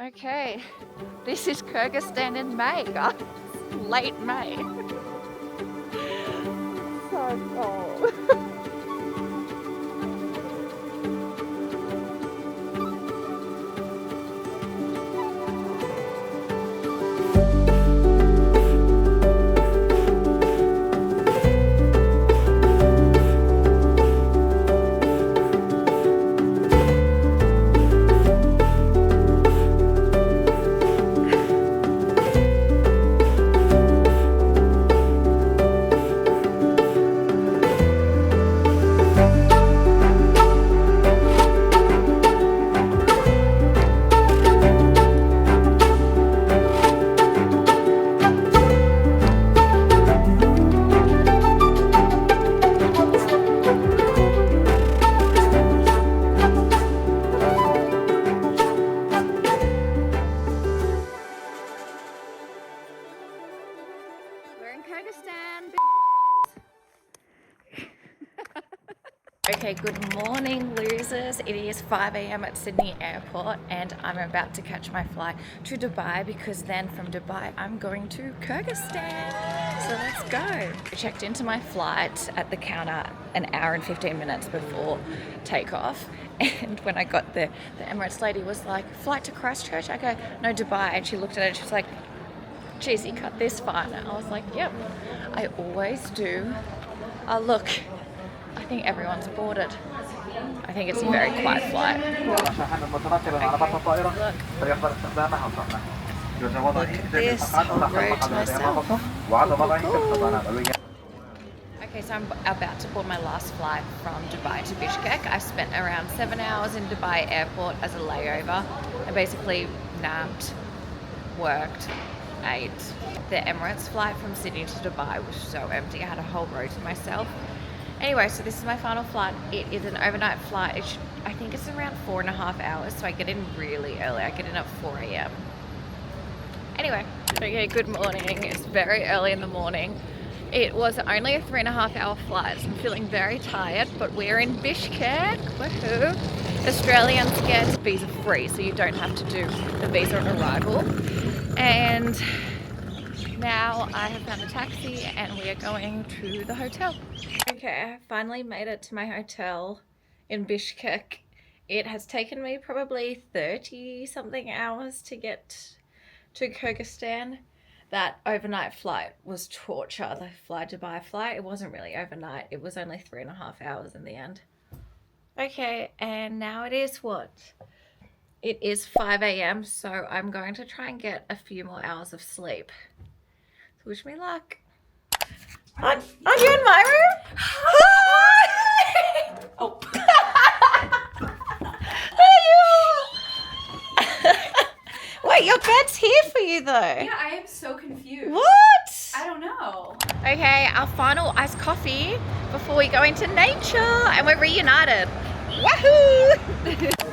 Okay, this is Kyrgyzstan in May, guys. Late May. So cold. Okay, good morning losers. It is 5 a.m. at Sydney Airport and I'm about to catch my flight to Dubai because then from Dubai I'm going to Kyrgyzstan. So let's go. I checked into my flight at the counter an hour and 15 minutes before takeoff, and when I got there, the Emirates lady was like, flight to Christchurch? I go, no, Dubai. And she looked at it and she was like, geez, you cut this fine. And I was like, yep, I always do. Look, I think everyone's boarded. I think it's a very quiet flight. Okay, look at this, road to myself. Cool. Okay, so I'm about to board my last flight from Dubai to Bishkek. I spent around 7 hours in Dubai airport as a layover. I basically napped, worked, ate. The Emirates flight from Sydney to Dubai was so empty. I had a whole row to myself. Anyway, so this is my final flight. It is an overnight flight. I think it's around 4.5 hours, so I get in really early. I get in at 4 a.m. Anyway, okay, good morning. It's very early in the morning. It was only a 3.5 hour flight, so I'm feeling very tired, but we're in Bishkek. Woohoo! Australians get visa free, so you don't have to do the visa on arrival. And now I have found a taxi and we are going to the hotel. Okay, I finally made it to my hotel in Bishkek. It has taken me probably 30 something hours to get to Kyrgyzstan. That overnight flight was torture. The Dubai flight, it wasn't really overnight. It was only 3.5 hours in the end. Okay, and now it is what? It is 5 a.m. so I'm going to try and get a few more hours of sleep. So wish me luck. Aren't you in my room? Hi! Oh. Wait, your bed's here for you though. Yeah, I am so confused. What? I don't know. Okay, our final iced coffee before we go into nature and we're reunited. Wahoo!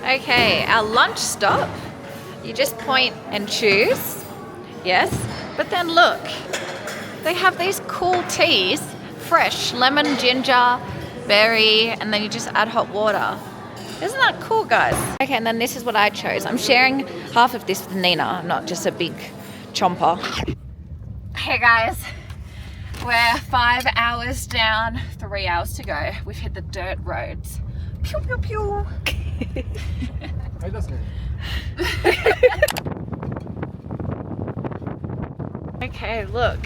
Okay, our lunch stop. You just point and choose. Yes, but then look. They have these cool teas, fresh, lemon, ginger, berry, and then you just add hot water. Isn't that cool, guys? Okay, and then this is what I chose. I'm sharing half of this with Nina. I'm not just a big chomper. Hey guys, we're 5 hours down, 3 hours to go. We've hit the dirt roads. Pew, pew, pew. Okay, look,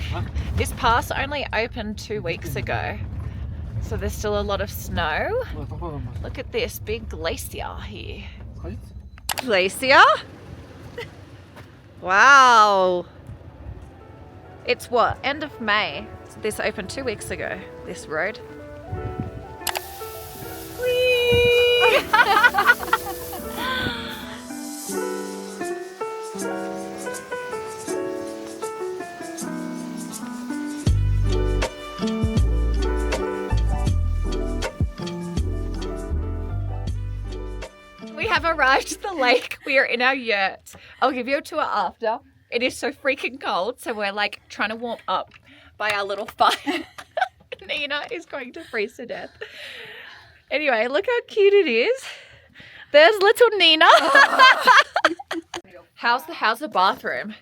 this pass only opened 2 weeks ago, so there's still a lot of snow. Look at this big glacier here. Glacier? Wow. It's what, end of May. So this opened 2 weeks ago, this road. Whee! We have arrived at the lake. We are in our yurt. I'll give you a tour after. It is so freaking cold, so we're like trying to warm up by our little fire. Nina is going to freeze to death. Anyway, look how cute it is. There's little Nina. How's the bathroom?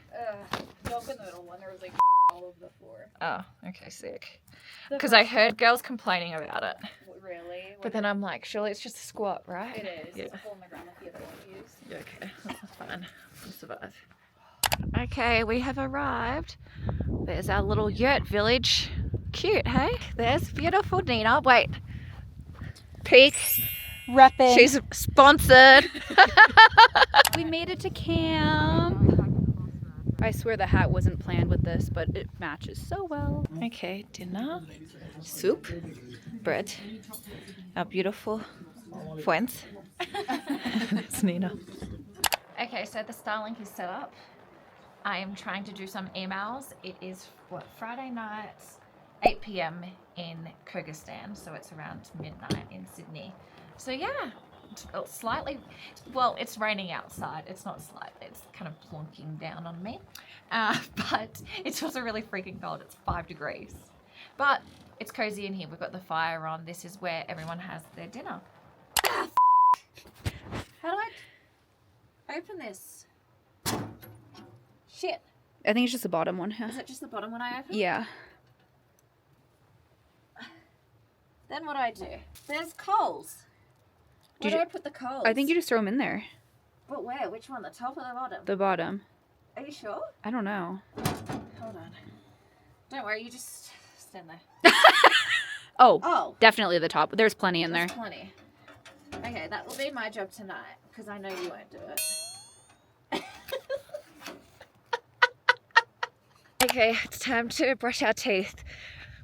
Not the middle one. There was like all over the floor. Oh, okay, sick. Because I heard girls complaining about it. Really? But then I'm like, surely it's just a squat, right? It is. Yeah. It's a hole in the ground like the other one used. Yeah, okay, that's fine. We'll survive. Okay, we have arrived. There's our little yurt village. Cute, hey? There's beautiful Nina. Wait. Peek. Reppin'. She's sponsored. We made it to camp. I swear the hat wasn't planned with this, but it matches so well. Okay, dinner, soup, bread, our beautiful friends. That's Nina. Okay, so the Starlink is set up. I am trying to do some emails. It is Friday night, 8 p.m. in Kyrgyzstan, so it's around midnight in Sydney. So yeah, it's slightly, well, it's raining outside. It's not slightly, it's kind of plonking down on me. But it's also really freaking cold. It's 5 degrees. But it's cozy in here. We've got the fire on. This is where everyone has their dinner. How do I open this? Shit. I think it's just the bottom one. Is it just the bottom one I open? Yeah. Then what do I do? There's coals. Where do I put the coals? I think you just throw them in there. But where? Which one? The top or the bottom? The bottom. Are you sure? I don't know. Hold on. Don't worry, you just stand there. Oh, definitely the top. There's plenty in there. There's plenty. Okay, that will be my job tonight, because I know you won't do it. Okay, it's time to brush our teeth.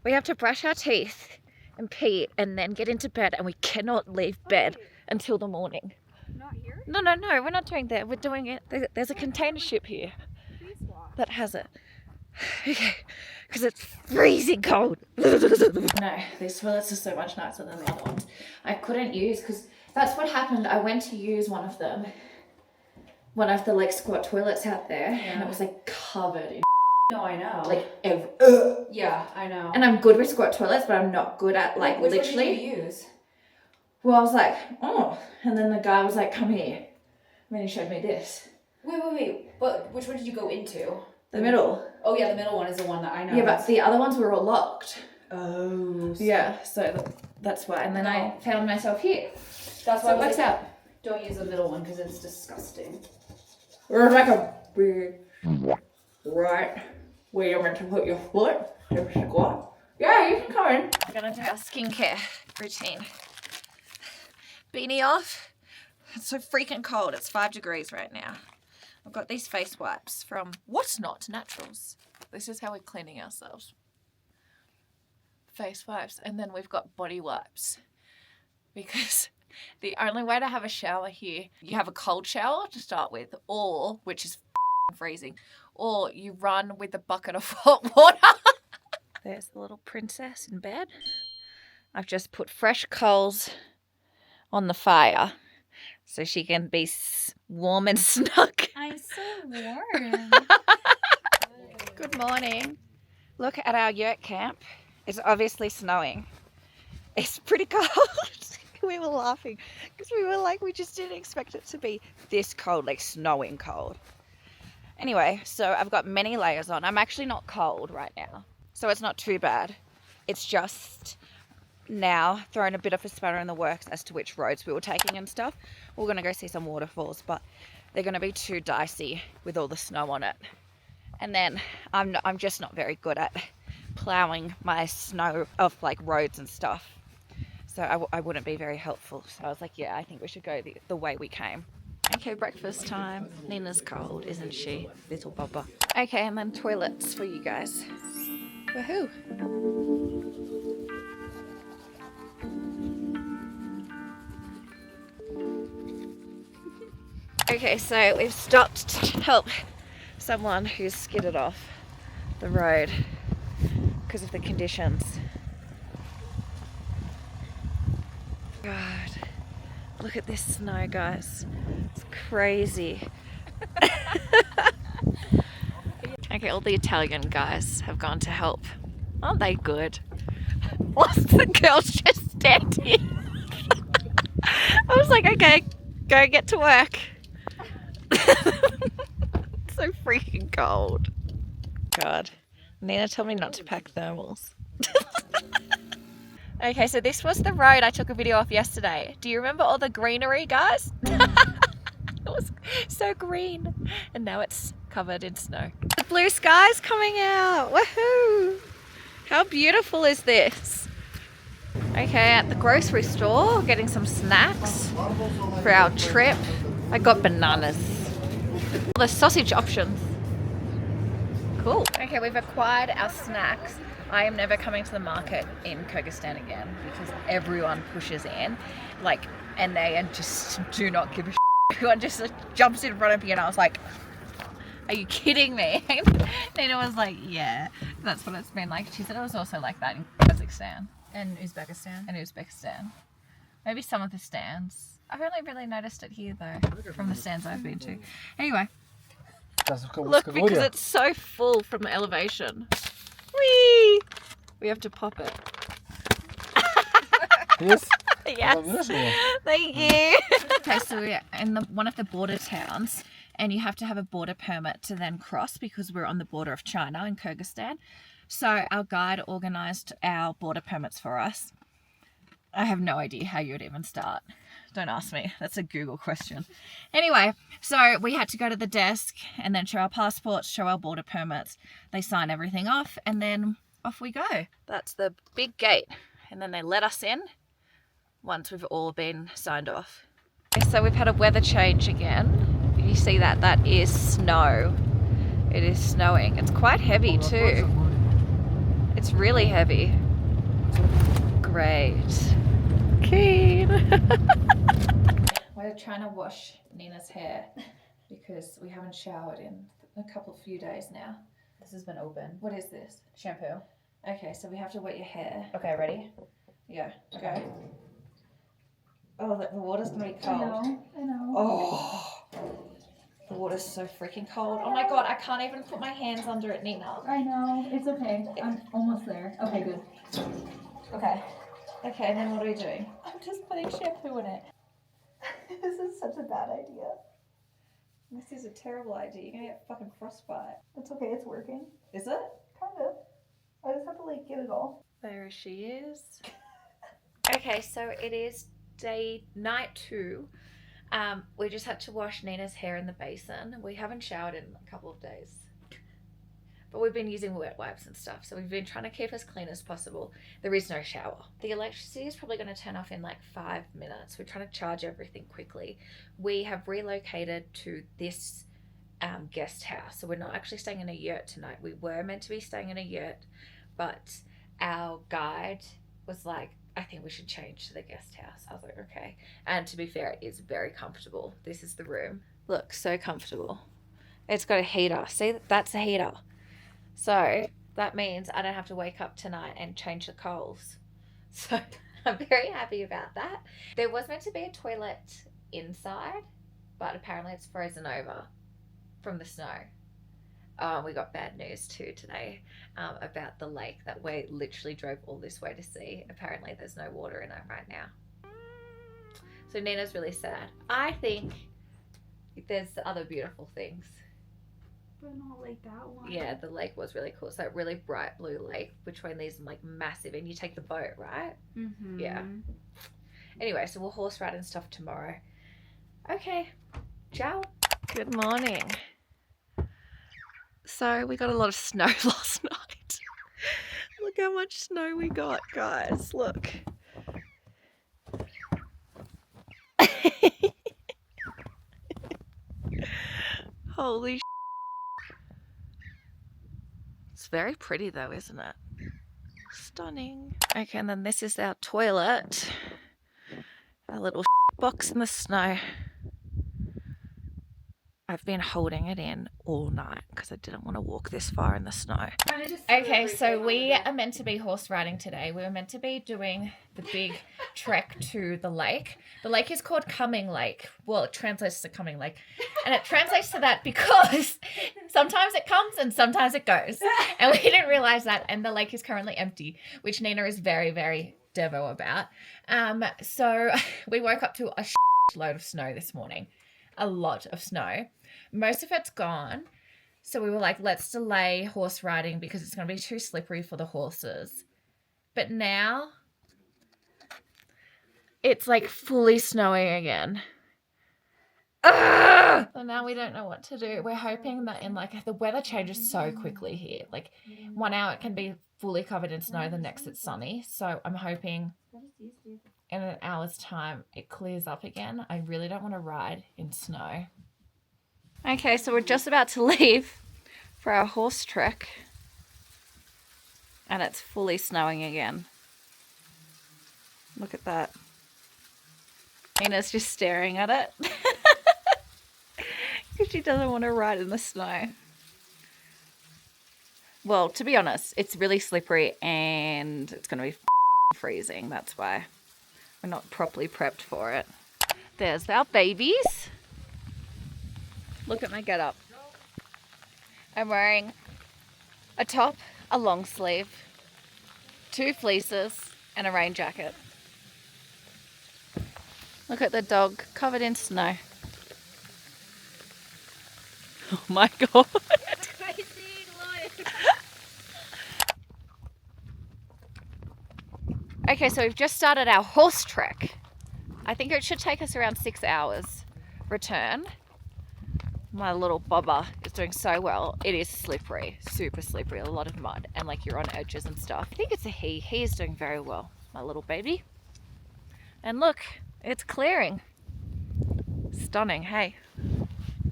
We have to brush our teeth and pee and then get into bed, and we cannot leave bed until the morning. Not here? No, we're not doing that. We're doing it. There's a container ship here that has it. Okay, because it's freezing cold. No, these toilets are so much nicer than the other ones. I couldn't use, because that's what happened. I went to use one of them, one of the like squat toilets out there, and it was like covered in. No, I know. Like yeah, I know. And I'm good with squat toilets, but I'm not good at like Which literally. one did you use? Well, I was like, oh, and then the guy was like, come here. And then he showed me this. Wait. But which one did you go into? The middle. Oh yeah, the middle one is the one that I know. Yeah, but the other ones were all locked. Oh. Yeah, so that's why. And then I found myself here. That's So why it works out. Don't use the middle one because it's disgusting. We're like a big, right, where you're meant to put your foot to squat. Yeah, you can come in. We're gonna do our skincare routine. Beanie off. It's so freaking cold. It's 5 degrees right now. I've got these face wipes from What's Not Naturals. This is how we're cleaning ourselves. Face wipes. And then we've got body wipes. Because the only way to have a shower here, you have a cold shower to start with, or, which is freezing, or you run with a bucket of hot water. There's the little princess in bed. I've just put fresh coals on the fire so she can be warm and snug. I'm so warm. Good morning. Look at our yurt camp. It's obviously snowing. It's pretty cold. We were laughing because we were like, we just didn't expect it to be this cold, like snowing cold. Anyway, so I've got many layers on. I'm actually not cold right now, so it's not too bad. It's just now throwing a bit of a spanner in the works as to which roads we were taking and stuff. We're going to go see some waterfalls, but they're going to be too dicey with all the snow on it. And then I'm just not very good at plowing my snow off like roads and stuff. So I wouldn't be very helpful. So I was like, yeah, I think we should go the way we came. Okay, breakfast time. Nina's cold, isn't she? Little Bubba. Okay, and then toilets for you guys. Woohoo! Okay, so we've stopped to help someone who's skidded off the road because of the conditions. God, look at this snow, guys. It's crazy. Okay, all the Italian guys have gone to help. Aren't they good? Whilst the girl's just standing. I was like, okay, go get to work. so freaking cold. God. Nina told me not to pack thermals. Okay, so this was the road I took a video of yesterday. Do you remember all the greenery, guys? It was so green. And now it's covered in snow. The blue sky's coming out. Woohoo! How beautiful is this? Okay, at the grocery store, getting some snacks for our trip. I got bananas. The sausage options. Cool. Okay, we've acquired our snacks. I am never coming to the market in Kyrgyzstan again because everyone pushes in, like, and they just do not give a shit. Everyone just jumps in front of you, and I was like, are you kidding me? Nina was like, yeah, that's what it's been like. She said it was also like that in Kazakhstan. And Uzbekistan. And Uzbekistan. Maybe some of the stands. I've only really noticed it here though, from the stands I've been to. Anyway, look, because it's so full from the elevation. Whee! We have to pop it. Yes? Yes. Thank you. Okay, so we're in one of the border towns, and you have to have a border permit to then cross because we're on the border of China in Kyrgyzstan. So our guide organised our border permits for us. I have no idea how you would even start. Don't ask me. That's a Google question. Anyway, so we had to go to the desk and then show our passports, show our border permits. They sign everything off and then off we go. That's the big gate. And then they let us in once we've all been signed off. Okay, so we've had a weather change again. You see that? That is snow. It is snowing. It's quite heavy too. It's really heavy. Great. Keen. We're trying to wash Nina's hair because we haven't showered in a few days now. This has been open. What is this? Shampoo. Okay, so we have to wet your hair. Okay, ready? Yeah, go. Oh, the water's gonna be cold. I know. Oh, the water's so freaking cold. Oh my god, I can't even put my hands under it, Nina. I know. It's okay. I'm almost there. Okay, good. Okay. Okay, and then what are we doing? I'm just putting shampoo in it. This is such a bad idea. This is a terrible idea. You're gonna get fucking frostbite. It's okay. It's working. Is it? Kind of. I just have to like get it all. There she is. Okay, so it is night 2. We just had to wash Nina's hair in the basin. We haven't showered in a couple of days. But we've been using wet wipes and stuff, so we've been trying to keep as clean as possible. There is no shower. The electricity is probably going to turn off in like 5 minutes. We're trying to charge everything quickly. We have relocated to this guest house, so we're not actually staying in a yurt tonight. We were meant to be staying in a yurt, but our guide was like, I think we should change to the guest house. I was like, okay. And to be fair, it is very comfortable. This is the room. Look, so comfortable. It's got a heater. See, that's a heater. So that means I don't have to wake up tonight and change the coals. So I'm very happy about that. There was meant to be a toilet inside, but apparently it's frozen over from the snow. We got bad news too today about the lake that we literally drove all this way to see. Apparently there's no water in it right now. So Nina's really sad. I think there's other beautiful things. But not like that one. Yeah, the lake was really cool. It's that really bright blue lake between these like massive, and you take the boat, right? Mm-hmm. Yeah. Anyway, so we'll horse ride and stuff tomorrow. Okay. Ciao. Good morning. So we got a lot of snow last night. Look how much snow we got, guys. Look. Holy It's very pretty though, isn't it? Stunning. Okay, and then this is our toilet. Our little box in the snow. I've been holding it in all night because I didn't want to walk this far in the snow. Okay, so we are meant to be horse riding today. We were meant to be doing the big trek to the lake. The lake is called Coming Lake. Well, it translates to Coming Lake. And it translates to that because sometimes it comes and sometimes it goes. And we didn't realize that. And the lake is currently empty, which Nina is very, very devo about. So we woke up to a load of snow this morning. A lot of snow. Most of it's gone. So we were like, let's delay horse riding because it's going to be too slippery for the horses. But now it's like fully snowing again. Ugh! So now we don't know what to do. We're hoping that the weather changes so quickly here. Like 1 hour it can be fully covered in snow, the next it's sunny. So I'm hoping in an hour's time it clears up again. I really don't want to ride in snow. Okay, so we're just about to leave for our horse trek. And it's fully snowing again. Look at that. Nina's just staring at it. Because she doesn't want to ride in the snow. Well, to be honest, it's really slippery and it's going to be freezing. That's why we're not properly prepped for it. There's our babies. Look at my getup. I'm wearing a top, a long sleeve, 2 fleeces, and a rain jacket. Look at the dog covered in snow. Oh my god. Okay, so we've just started our horse trek. I think it should take us around 6 hours return. My little bobber is doing so well. It is slippery, super slippery, a lot of mud, and like you're on edges and stuff. I think it's a he. He is doing very well, my little baby. And look, it's clearing. Stunning, hey.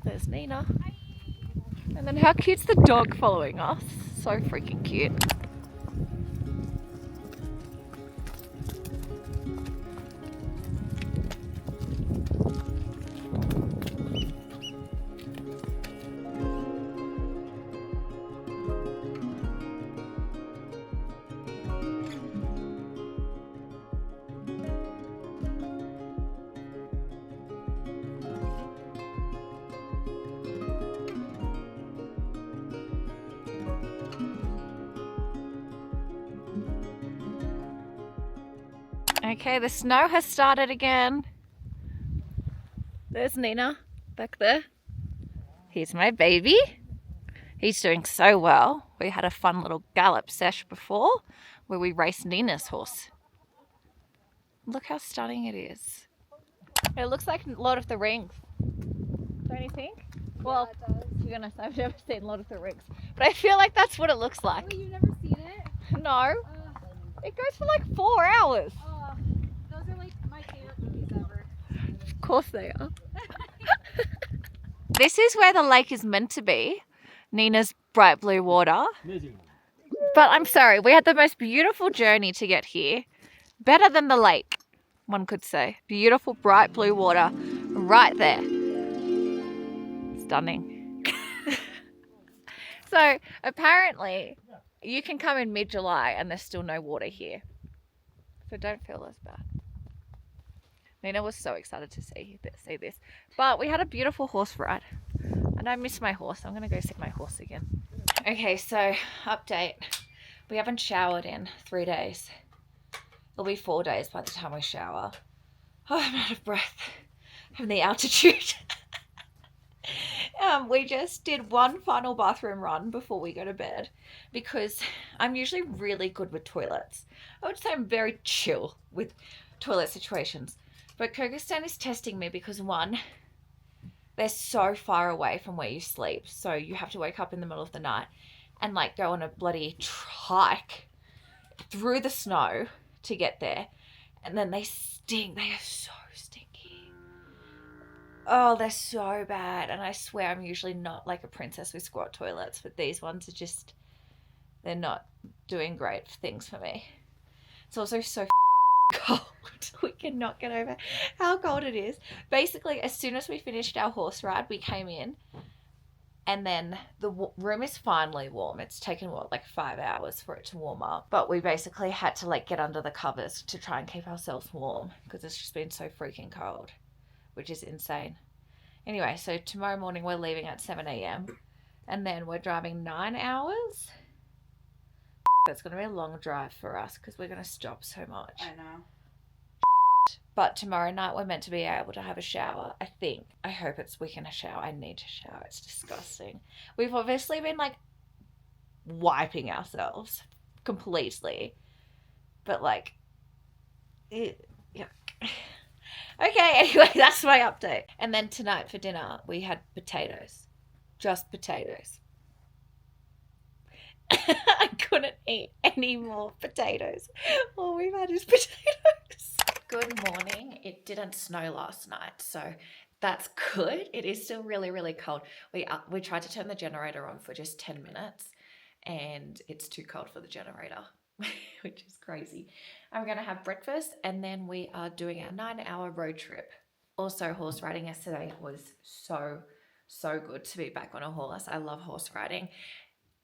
There's Nina. And then how cute's the dog following us? So freaking cute. Okay, the snow has started again. There's Nina back there. Here's my baby. He's doing so well. We had a fun little gallop sesh before where we raced Nina's horse. Look how stunning it is. It looks like Lord of the Rings. Don't you think? Well, yeah, to be honest, I've never seen Lord of the Rings, but I feel like that's what it looks like. Wait, you've never seen it? No. It goes for like 4 hours. Those are like my favorite movies ever. Of course they are. This is where the lake is meant to be. Nina's bright blue water. But I'm sorry, we had the most beautiful journey to get here. Better than the lake, one could say. Beautiful bright blue water right there. Stunning. So apparently you can come in mid-July and there's still no water here. So don't feel as bad. Nina was so excited to see this. But we had a beautiful horse ride. And I miss my horse. I'm going to go see my horse again. Okay, so update. We haven't showered in 3 days. It'll be 4 days by the time we shower. Oh, I'm out of breath from the altitude. We just did one final bathroom run before we go to bed because I'm usually really good with toilets. I would say I'm very chill with toilet situations. But Kyrgyzstan is testing me because one, they're so far away from where you sleep. So you have to wake up in the middle of the night and like go on a bloody trike through the snow to get there. And then they stink. They are so stinky. Oh, they're so bad. And I swear I'm usually not like a princess with squat toilets, but these ones are just, they're not doing great things for me. It's also so cold. We cannot get over how cold it is. Basically, as soon as we finished our horse ride, we came in and then the room is finally warm. It's taken, like 5 hours for it to warm up. But we basically had to like get under the covers to try and keep ourselves warm because it's just been so freaking cold, which is insane. Anyway, so tomorrow morning we're leaving at 7 a.m. and then we're driving 9 hours. That's going to be a long drive for us because we're going to stop so much. I know. But tomorrow night we're meant to be able to have a shower, I think. I hope we can shower. I need to shower. It's disgusting. We've obviously been like wiping ourselves completely. But like, yeah. Okay, anyway, that's my update. And then tonight for dinner, we had potatoes. Just potatoes. I couldn't eat any more potatoes. All we've had is potatoes. Good morning. It didn't snow last night, so that's good. It is still really, really cold. We tried to turn the generator on for just 10 minutes and it's too cold for the generator, which is crazy. I'm going to have breakfast and then we are doing our 9-hour road trip. Also, horse riding yesterday was so good to be back on a horse. I love horse riding.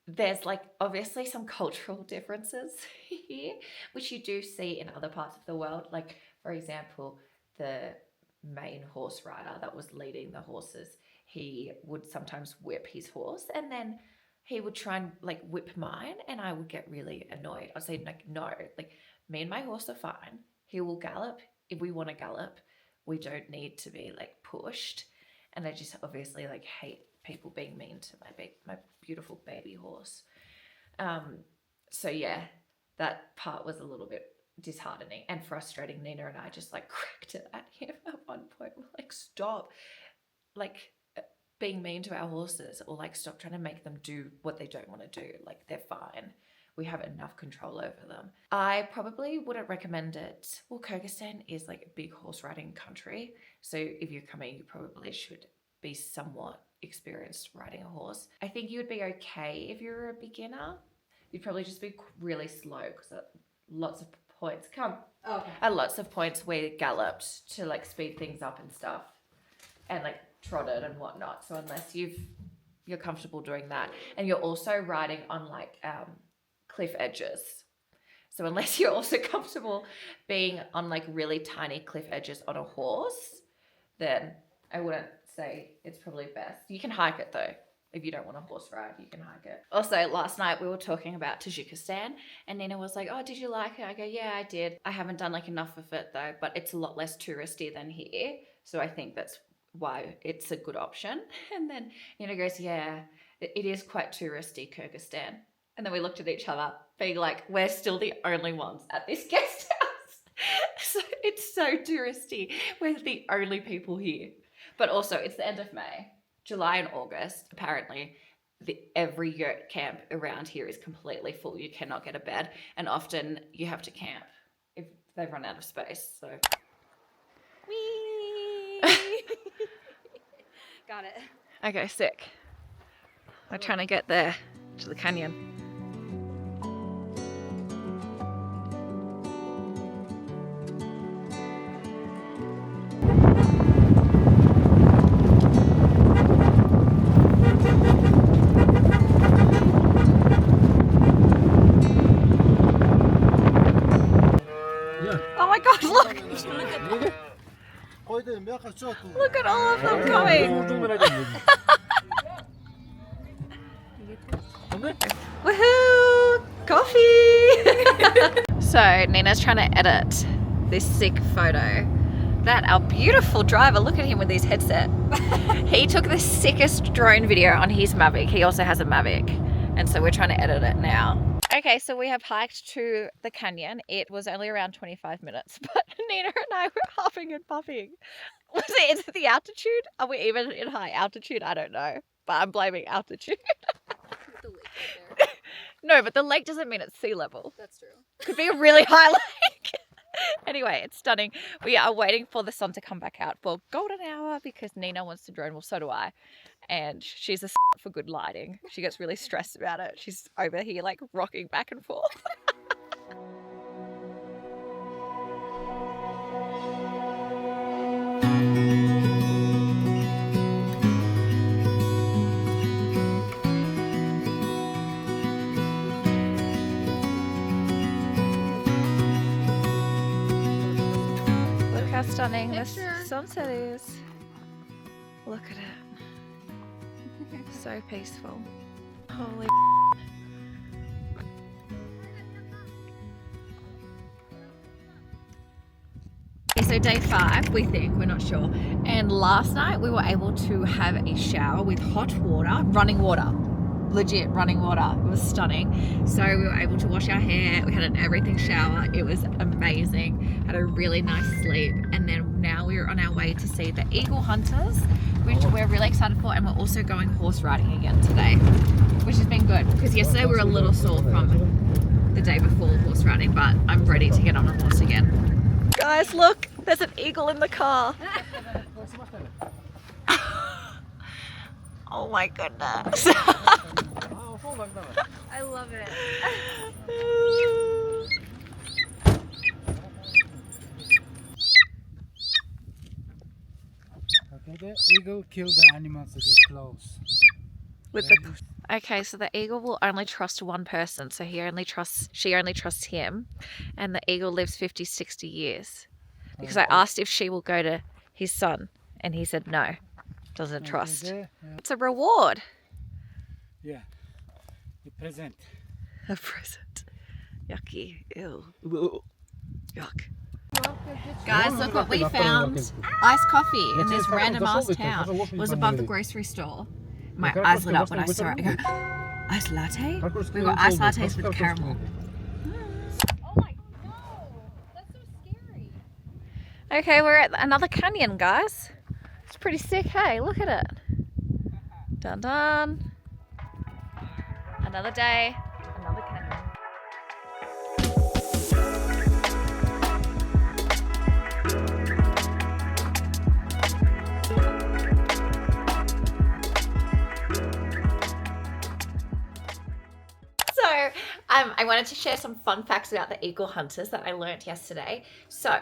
There's like obviously some cultural differences here, which you do see in other parts of the world. Like, for example, the main horse rider that was leading the horses, he would sometimes whip his horse and then he would try and like whip mine and I would get really annoyed. I'd say like, no, like me and my horse are fine. He will gallop if we want to gallop. We don't need to be like pushed. And I just obviously like hate people being mean to my beautiful baby horse. So yeah, that part was a little bit disheartening and frustrating. Nina and I just like cracked it at him at one point. We're like, stop like being mean to our horses, or like stop trying to make them do what they don't want to do. Like, they're fine. We have enough control over them. I probably wouldn't recommend it. Well, Kyrgyzstan is like a big horse riding country. So if you're coming, you probably should be somewhat experienced riding a horse. I think you would be okay if you're a beginner. You'd probably just be really slow because lots of points at lots of points we galloped to like speed things up and stuff, and like trotted and whatnot. So unless you're comfortable doing that, and you're also riding on like cliff edges. So unless you're also comfortable being on like really tiny cliff edges on a horse, then I wouldn't say it's probably best. You can hike it though. If you don't want a horse ride, you can hike it. Also, last night we were talking about Tajikistan and Nina was like, oh, did you like it? I go, yeah, I did. I haven't done like enough of it though, but it's a lot less touristy than here. So I think that's why it's a good option. And then Nina goes, yeah, it is quite touristy, Kyrgyzstan. And then we looked at each other being like, we're still the only ones at this guest house. So it's so touristy. We're the only people here. But also it's the end of May. July and August, apparently, every yurt camp around here is completely full. You cannot get a bed, and often you have to camp if they've run out of space. So, Whee! Got it. Okay, sick. We're trying to get there to the canyon. Look at all of them coming. Woohoo! Coffee! So Nina's trying to edit this sick photo. That our beautiful driver, look at him with his headset. He took the sickest drone video on his Mavic. He also has a Mavic. And so we're trying to edit it now. Okay, so we have hiked to the canyon. It was only around 25 minutes, but Nina and I were huffing and puffing. Is it the altitude? Are we even in high altitude? I don't know, but I'm blaming altitude. The lake right there. No, but the lake doesn't mean it's sea level. That's true. Could be a really high lake. Anyway, it's stunning. We are waiting for the sun to come back out for golden hour because Nina wants to drone. Well, so do I. And she's a for good lighting. She gets really stressed about it. She's over here like rocking back and forth. Look how stunning this sunset is. Look at it. So peaceful. Holy so day 5, we think, we're not sure. And last night we were able to have a shower with hot water, running water. Legit running water. It was stunning. So we were able to wash our hair. We had an everything shower. It was amazing. Had a really nice sleep. And then now we're on our way to see the eagle hunters, which we're really excited for. And we're also going horse riding again today, which has been good because yesterday we were a little sore from the day before horse riding, but I'm ready to get on a horse again. Guys, look, there's an eagle in the car. Oh my goodness. I love it. Okay, the eagle killed the animals with its claws. Okay, so the eagle will only trust one person, so she only trusts him, and the eagle lives 50, 60 years. Because I asked if she will go to his son, and he said no, doesn't trust. It's a reward. Yeah, a present. A present. Yucky. Ew. Yuck. Guys, look what we found. Iced coffee in this random ass town. It was above the grocery store. My eyes lit up when I saw it. I go, iced latte? We got iced lattes with caramel. Oh my, no. That's so scary. Okay, we're at another canyon, guys. It's pretty sick, hey? Look at it. Dun dun. Another day, another canyon. So, I wanted to share some fun facts about the eagle hunters that I learnt yesterday. So,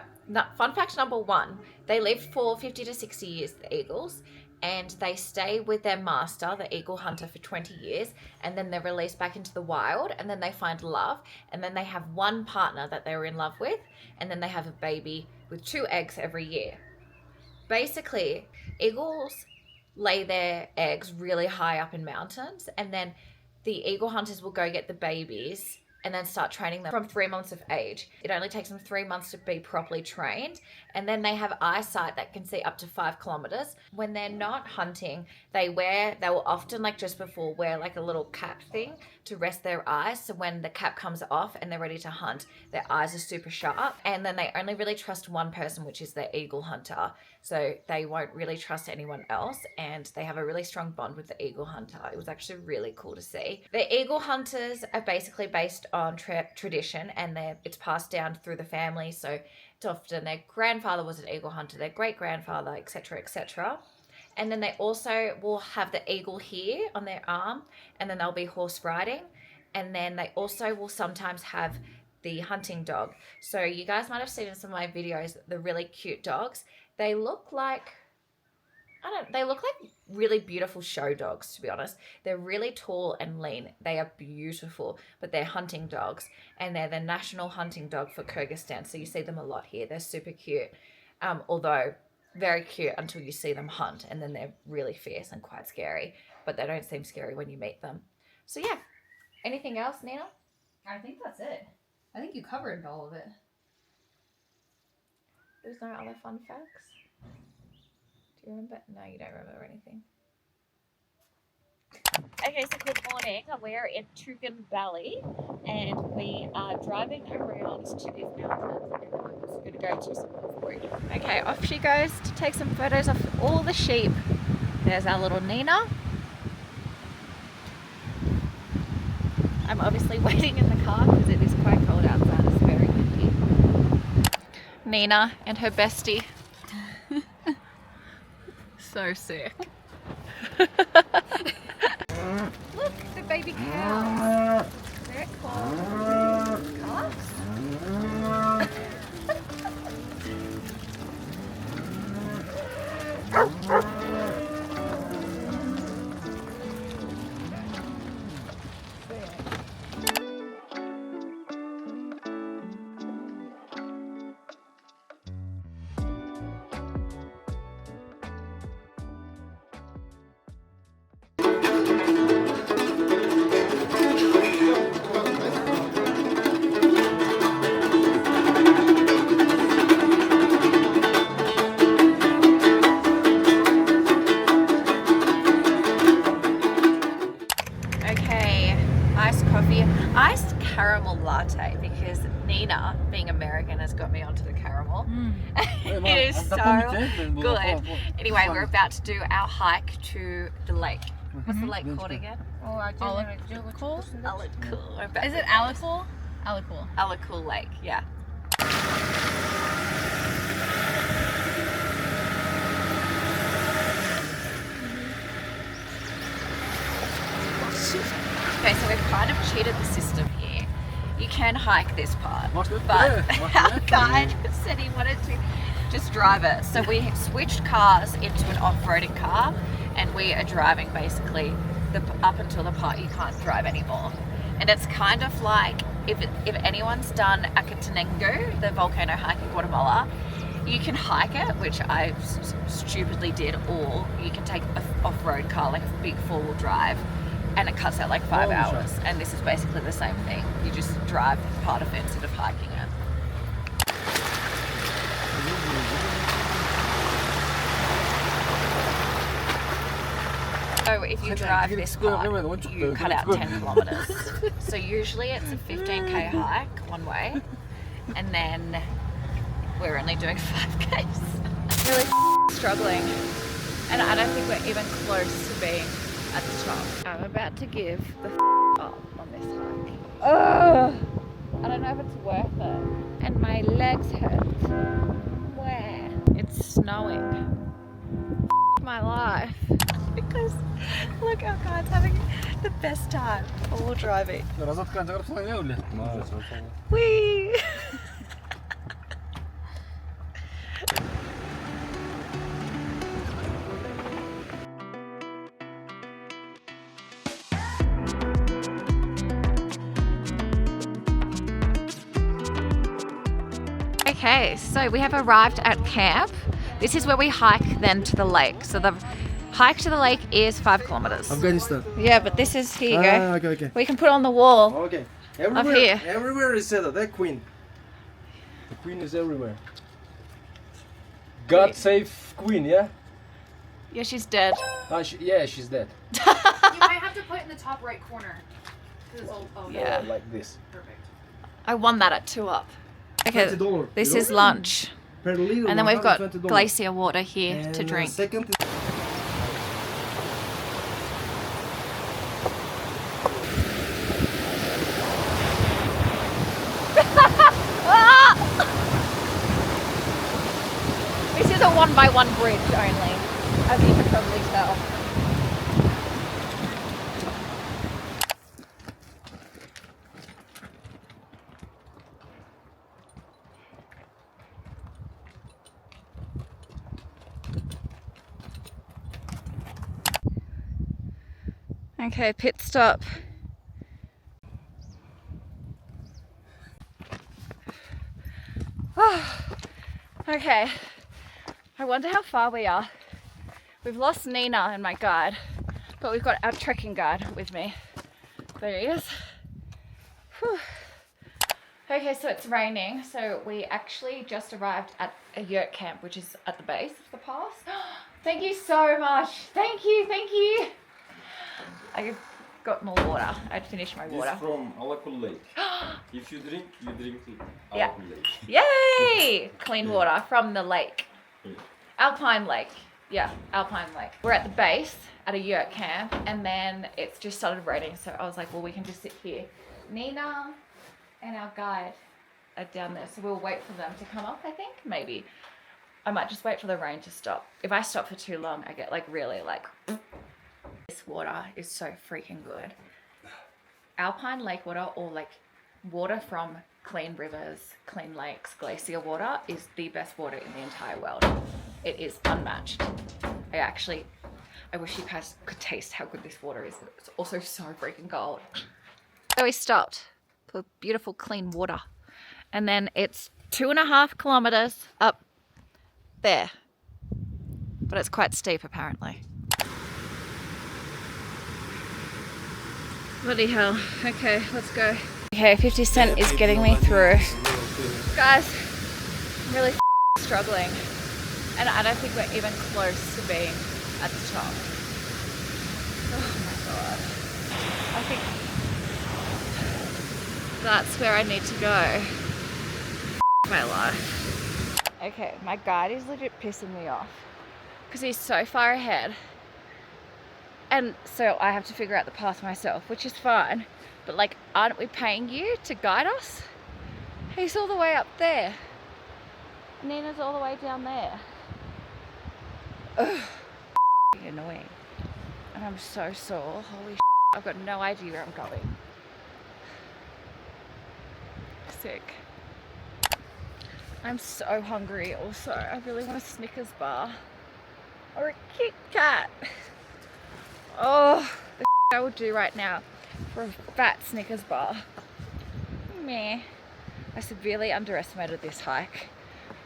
fun fact number 1, they live for 50 to 60 years, the eagles, and they stay with their master, the eagle hunter, for 20 years, and then they're released back into the wild, and then they find love, and then they have one partner that they're in love with, and then they have a baby with 2 eggs every year. Basically, eagles lay their eggs really high up in mountains, and then the eagle hunters will go get the babies and then start training them from 3 months of age. It only takes them 3 months to be properly trained. And then they have eyesight that can see up to 5 kilometers. When they're not hunting, they will often, like just before, wear like a little cap thing to rest their eyes. So when the cap comes off and they're ready to hunt, their eyes are super sharp. And then they only really trust one person, which is the eagle hunter. So they won't really trust anyone else. And they have a really strong bond with the eagle hunter. It was actually really cool to see. The eagle hunters are basically based on tradition, and it's passed down through the family. So it's often their grandfather was an eagle hunter, their great-grandfather, etc., etc. And then they also will have the eagle here on their arm, and then they'll be horse riding. And then they also will sometimes have the hunting dog. So you guys might have seen in some of my videos the really cute dogs. They look like, they look like really beautiful show dogs, to be honest. They're really tall and lean. They are beautiful, but they're hunting dogs, and they're the national hunting dog for Kyrgyzstan. So you see them a lot here. They're super cute, although very cute until you see them hunt, and then they're really fierce and quite scary, but they don't seem scary when you meet them. So yeah, anything else, Nina? I think that's it. I think you covered all of it. There's no other fun facts? Do you remember? No, you don't remember anything. Okay, so good morning. We're in Tugan Valley, and we are driving around to these mountains, and then we're also going to go to some off-road. Okay, off she goes to take some photos of all the sheep. There's our little Nina. I'm obviously waiting in the car because it is quite cold outside. It's very windy. Nina and her bestie. So sick. Look, the baby cows. They're called calves. iced coffee, iced caramel latte, because Nina, being American, has got me onto the caramel. It is so good. Anyway, we're about to do our hike to the lake. What's the lake called again? Ala-Kol? Ala-Kol. Is it Ala-Kol? Ala-Kol. Ala-Kol Lake, yeah. Okay, so we've kind of cheated the system here. You can hike this part, but our guide said he wanted to just drive it. So we switched cars into an off-roading car, and we are driving basically up until the part you can't drive anymore. And it's kind of like, if anyone's done Acatenango, the volcano hike in Guatemala, you can hike it, which I stupidly did, or you can take an off-road car, like a big four-wheel drive, and it cuts out like 5 hours. And this is basically the same thing. You just drive part of it instead of hiking it. So if you drive this part, you cut out 10 kilometers. So usually it's a 15k hike one way, and then we're only doing 5Ks. Really struggling, and I don't think we're even close to being at the top. I'm about to give the up on this hike. Ugh! I don't know if it's worth it. And my legs hurt. Where? It's snowing. My life. Because look, our guide's having the best time while driving. Whee! Okay, so we have arrived at camp. This is where we hike then to the lake. So the hike to the lake is 5 kilometers. Afghanistan. Yeah, but this is, here you go. Okay. We can put on the wall. Okay. Up here. Everywhere is set up. That queen. The queen is everywhere. God save queen, yeah? Yeah, she's dead. Yeah, she's dead. You might have to put it in the top right corner. Yeah. Like this. Perfect. I won that at 2 up. Okay, $20. this is lunch. Per liter, And then we've got $120. glacier water here And to drink. Second This is a 1x1 bridge only, as you can probably tell. Okay, pit stop. Okay, I wonder how far we are. We've lost Nina and my guide, but we've got our trekking guide with me. There he is. Whew. Okay, so it's raining, so we actually just arrived at a yurt camp, which is at the base of the pass. Thank you so much. Thank you. I got more water. I'd finished my water. This from Ala-Kol Lake. If you drink Yeah. Ala-Kol Lake. Yay! Clean water from the lake. Yeah. Alpine Lake. Yeah, Alpine Lake. We're at the base at a yurt camp, and then it's just started raining, so I was like, well, we can just sit here. Nina and our guide are down there, so we'll wait for them to come up, I think, maybe. I might just wait for the rain to stop. If I stop for too long, I get like really like... This water is so freaking good. Alpine lake water, or like water from clean rivers, clean lakes, glacier water, is the best water in the entire world. It is unmatched. I wish you guys could taste how good this water is. It's also so freaking cold. So we stopped for beautiful clean water. And then it's 2.5 kilometers up there. But it's quite steep apparently. Bloody hell. Okay, let's go. Okay, 50 Cent is getting me through. Guys, I'm really struggling. And I don't think we're even close to being at the top. Oh my god. I think That's where I need to go. My life. Okay, my guide is legit pissing me off because he's so far ahead. And so I have to figure out the path myself, which is fine. But like, aren't we paying you to guide us? He's all the way up there. Nina's all the way down there. Ugh. Annoying. And I'm so sore. Holy shit. I've got no idea where I'm going. Sick. I'm so hungry also. I really want a Snickers bar. Or a Kit Kat. Oh, the I would do right now for a fat Snickers bar. Meh. I severely underestimated this hike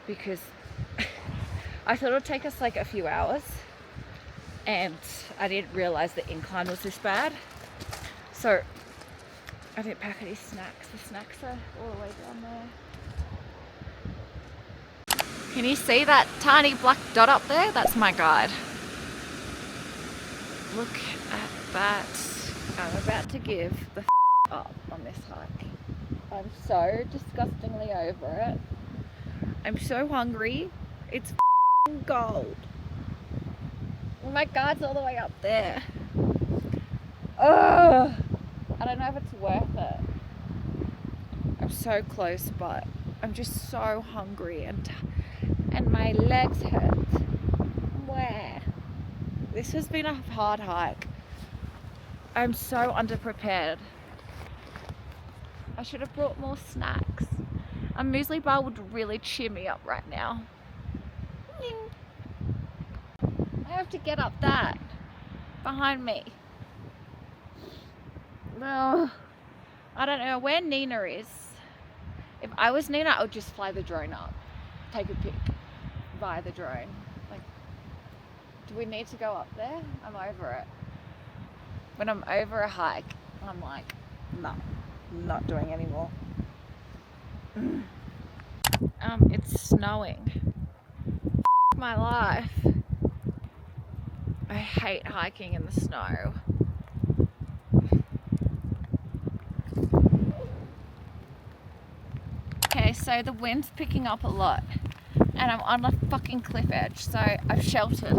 because I thought it would take us like a few hours and I didn't realize the incline was this bad. So I didn't pack any snacks. The snacks are all the way down there. Can you see that tiny black dot up there? That's my guide. Look at that. I'm about to give the up on this hike. I'm so disgustingly over it. I'm so hungry. It's gold. My guide's all the way up there. Ugh. I don't know if it's worth it. I'm so close, but I'm just so hungry and my legs hurt. Where? This has been a hard hike. I'm so underprepared. I should have brought more snacks. A muesli bar would really cheer me up right now. I have to get up that behind me. No, I don't know where Nina is. If I was Nina, I would just fly the drone up, take a pic via the drone. Like, do we need to go up there? I'm over it. When I'm over a hike, I'm like, no, not doing anymore. It's snowing. My life. I hate hiking in the snow. Okay, so the wind's picking up a lot and I'm on a fucking cliff edge, so I've sheltered.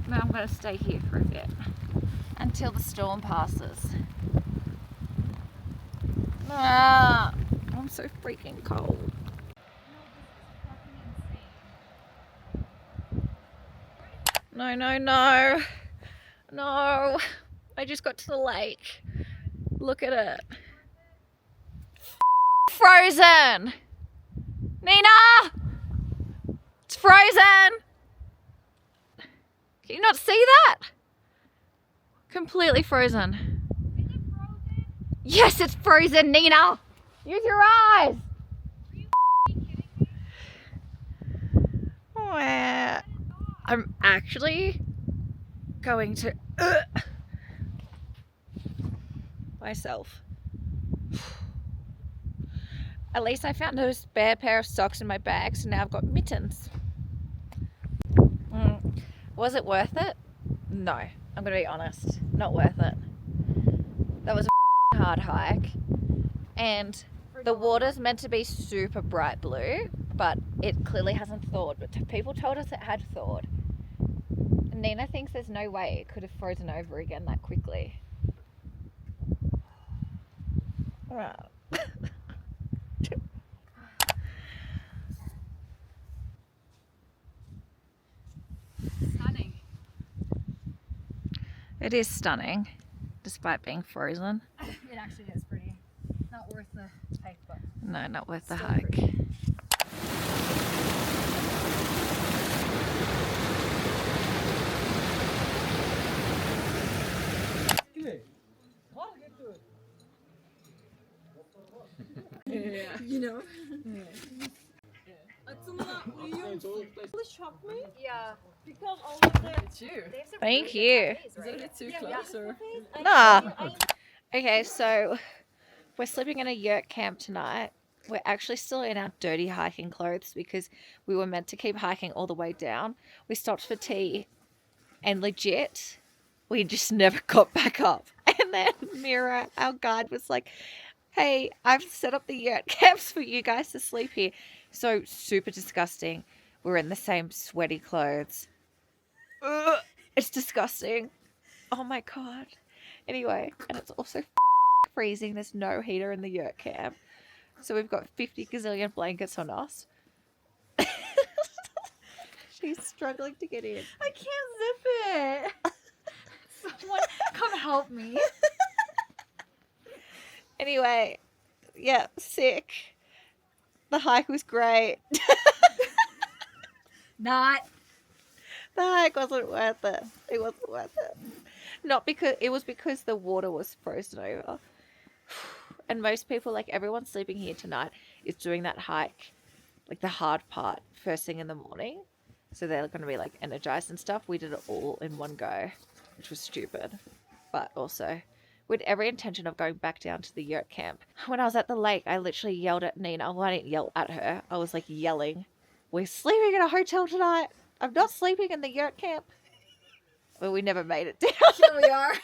Now I'm going to stay here for a bit until the storm passes. Ah, I'm so freaking cold. No, no, no. No. I just got to the lake. Look at it. Frozen! Nina! It's frozen! Can you not see that? Completely frozen. Is it frozen? Yes, it's frozen, Nina! Use your eyes! Are you kidding me? Where? I'm actually going to myself. At least I found a spare pair of socks in my bag, so now I've got mittens. Was it worth it? No, I'm gonna be honest, not worth it. That was a hard hike, and the water's meant to be super bright blue, but it clearly hasn't thawed, but people told us it had thawed. And Nina thinks there's no way it could have frozen over again that quickly. Wow. Stunning. It is stunning, despite being frozen. It actually is pretty. Not worth the hike, but No, not worth the still hike. pretty. You know? Yeah. Because all of the... It's you. Thank you. Is it a bit too close or? Nah. Okay, so we're sleeping in a yurt camp tonight. We're actually still in our dirty hiking clothes because we were meant to keep hiking all the way down. We stopped for tea and legit, we just never got back up. And And then Mira, our guide, was like, hey, I've set up the yurt camps for you guys to sleep here. So super disgusting. We're in the same sweaty clothes. Ugh, it's disgusting. Oh my God. Anyway, and it's also freezing. There's no heater in the yurt camp. So we've got 50 gazillion blankets on us. She's struggling to get in. I can't zip it. Someone come help me. Anyway, yeah, sick. The hike was great. Not. The hike wasn't worth it. It wasn't worth it. Not because it was because the water was frozen over. And most people, like everyone sleeping here tonight, is doing that hike, like the hard part, first thing in the morning. So they're going to be like energized and stuff. We did it all in one go, which was stupid. But also, with every intention of going back down to the yurt camp. When I was at the lake, I literally yelled at Nina. Well, I didn't yell at her. I was like yelling, we're sleeping in a hotel tonight. I'm not sleeping in the yurt camp. Well, we never made it down. Here we are.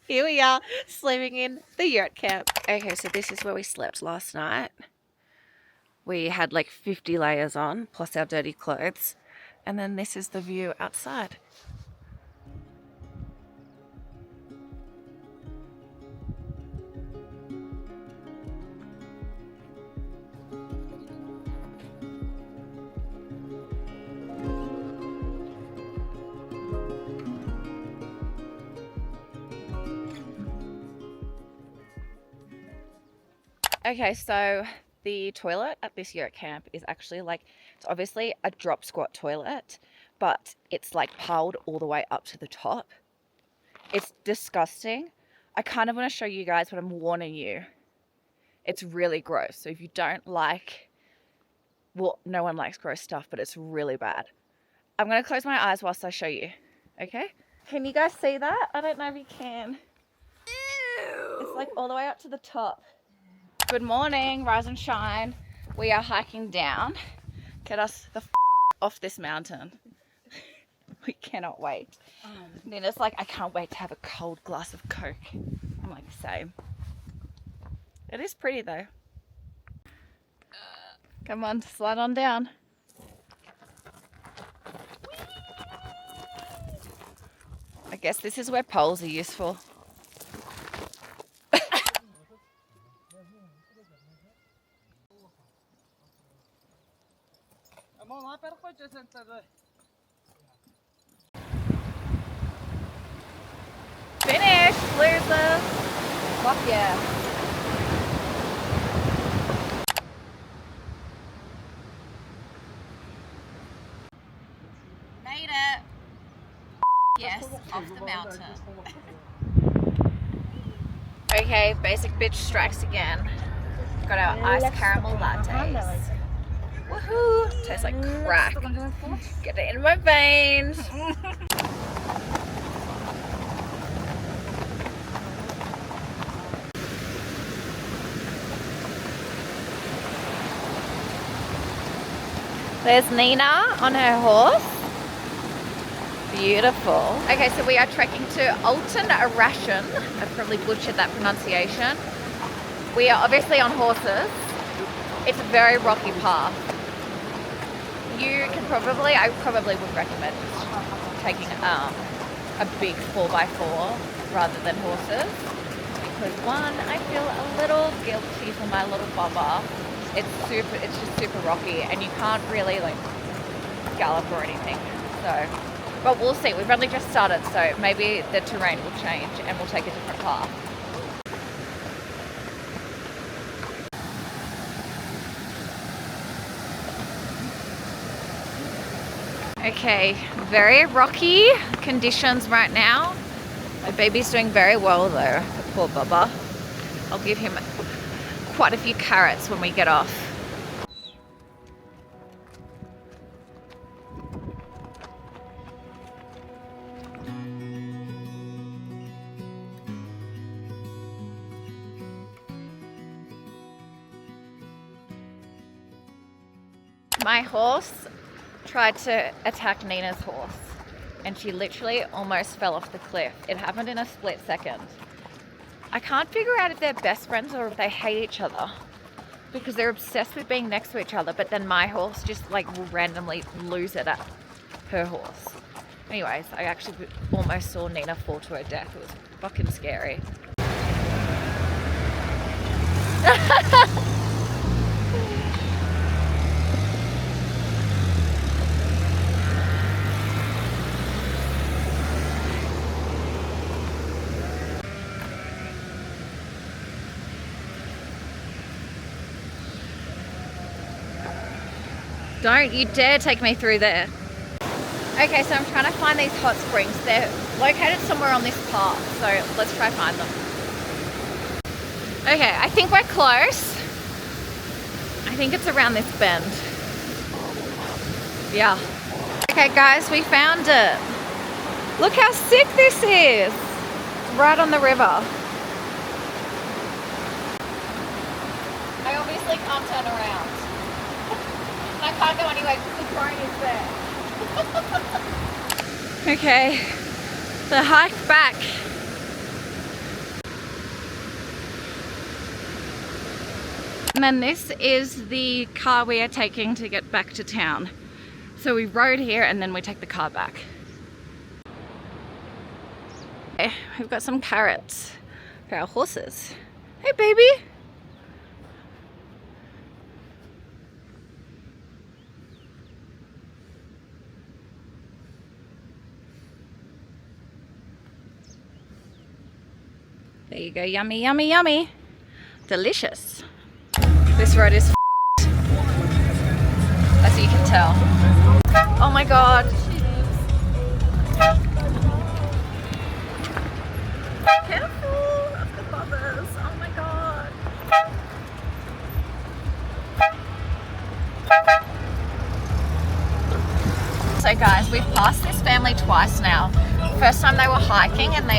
Here we are, sleeping in the yurt camp. Okay, so this is where we slept last night. We had like 50 layers on, plus our dirty clothes. And then this is the view outside. Okay, so the toilet at this yurt camp is actually like, it's obviously a drop squat toilet, but it's like piled all the way up to the top. It's disgusting. I kind of want to show you guys, but I'm warning you. It's really gross. So if you don't like, well, no one likes gross stuff, but it's really bad. I'm going to close my eyes whilst I show you. Okay? Can you guys see that? I don't know if you can. Ew. It's like all the way up to the top. Good morning, rise and shine. We are hiking down. Get us the off this mountain. We cannot wait. Nina's like, I can't wait to have a cold glass of Coke. I'm like, same. It is pretty though. Come on, slide on down. I guess this is where poles are useful. Finish, losers. Fuck yeah. Made it. Yes, off the mountain. Okay, basic bitch strikes again. Got our iced caramel lattes. Woohoo! Tastes like crack. Get it in my veins. There's Nina on her horse. Beautiful. Okay, so we are trekking to Altyn Arashan. I probably butchered that pronunciation. We are obviously on horses. It's a very rocky path. I probably would recommend taking a big 4x4 rather than horses. Because one, I feel a little guilty for my little bubba. It's just super rocky and you can't really like gallop or anything. So, but we'll see. We've only just started, so maybe the terrain will change and we'll take a different path. Okay, very rocky conditions right now. My baby's doing very well though, the poor bubba. I'll give him quite a few carrots when we get off. My horse tried to attack Nina's horse and she literally almost fell off the cliff. It happened in a split second. I can't figure out if they're best friends or if they hate each other, because they're obsessed with being next to each other, but then my horse just like will randomly lose it at her horse. Anyways, I actually almost saw Nina fall to her death. It was fucking scary. Don't you dare take me through there. Okay, so I'm trying to find these hot springs. They're located somewhere on this path, so let's try find them. Okay, I think we're close. I think it's around this bend. Yeah. Okay guys, we found it. Look how sick this is. It's right on the river. I obviously can't turn around. I can't go anywhere because the drone is there. Okay, the hike back. And then this is the car we are taking to get back to town. So we rode here and then we take the car back. Okay, we've got some carrots for our horses. Hey baby! There you go, yummy, yummy, yummy. Delicious. This road is as you can tell. Oh my god. Careful of the buzzers. Oh my god. So guys, we've passed this family twice now. First time they were hiking, and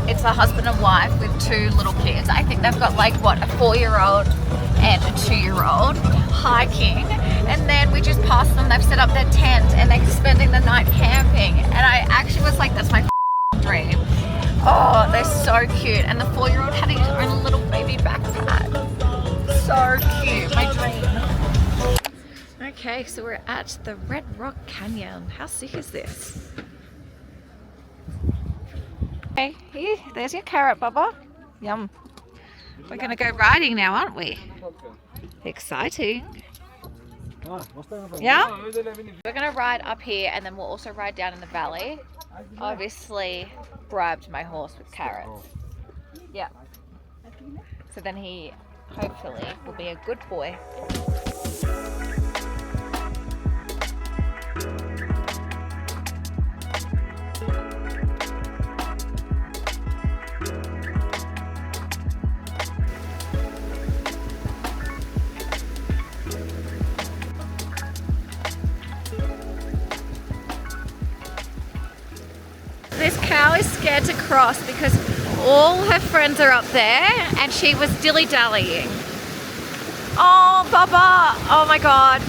it's a husband and wife with 2 little kids. I think they've got like what, a 4-year-old and a 2-year-old hiking, and then we just passed them. They've set up their tent and they're spending the night camping, and I actually was like, that's my dream. Oh, they're so cute, and the 4-year-old had his own little baby backpack. So cute, my dream. Okay, so we're at the Red Rock Canyon. How sick is this? Okay, here, there's your carrot, Bubba. Yum. We're gonna go riding now, aren't we? Exciting. Yeah? We're gonna ride up here and then we'll also ride down in the valley. Obviously bribed my horse with carrots. Yeah. So then he hopefully will be a good boy. This cow is scared to cross because all her friends are up there and she was dilly-dallying. Oh, Bubba! Oh my god.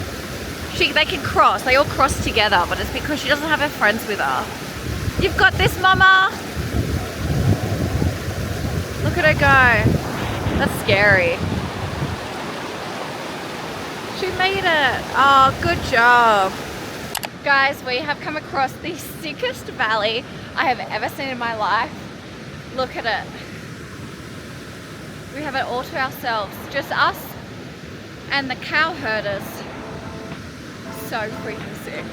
They can cross. They all cross together, but it's because she doesn't have her friends with her. You've got this, Mama! Look at her go. That's scary. She made it. Oh, good job. Guys, we have come across the sickest valley I have ever seen in my life. Look at it. We have it all to ourselves. Just us and the cow herders. So freaking sick.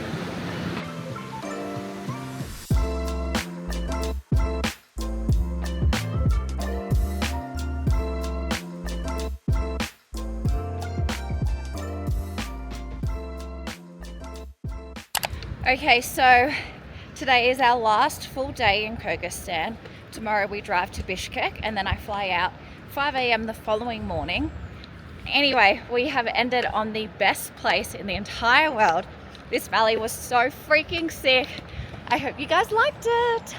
Okay, so today is our last full day in Kyrgyzstan. Tomorrow we drive to Bishkek and then I fly out 5 a.m. the following morning. Anyway, we have ended on the best place in the entire world. This valley was so freaking sick. I hope you guys liked it.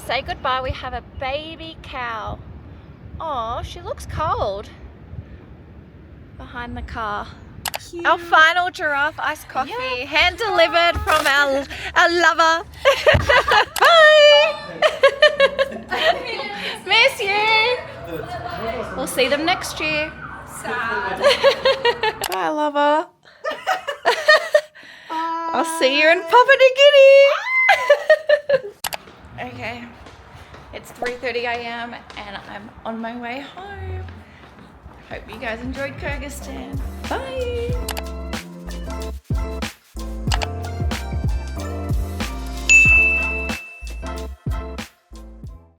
Say goodbye. We have a baby cow. Oh, she looks cold. Behind the car. Cute. Our final giraffe iced coffee, yeah. Hand delivered from our lover. Bye. Miss you. We'll see them next year. Bye, lover. I'll see you in Papua New Guinea. Okay, it's 3:30 a.m. and I'm on my way home. Hope you guys enjoyed Kyrgyzstan. Bye.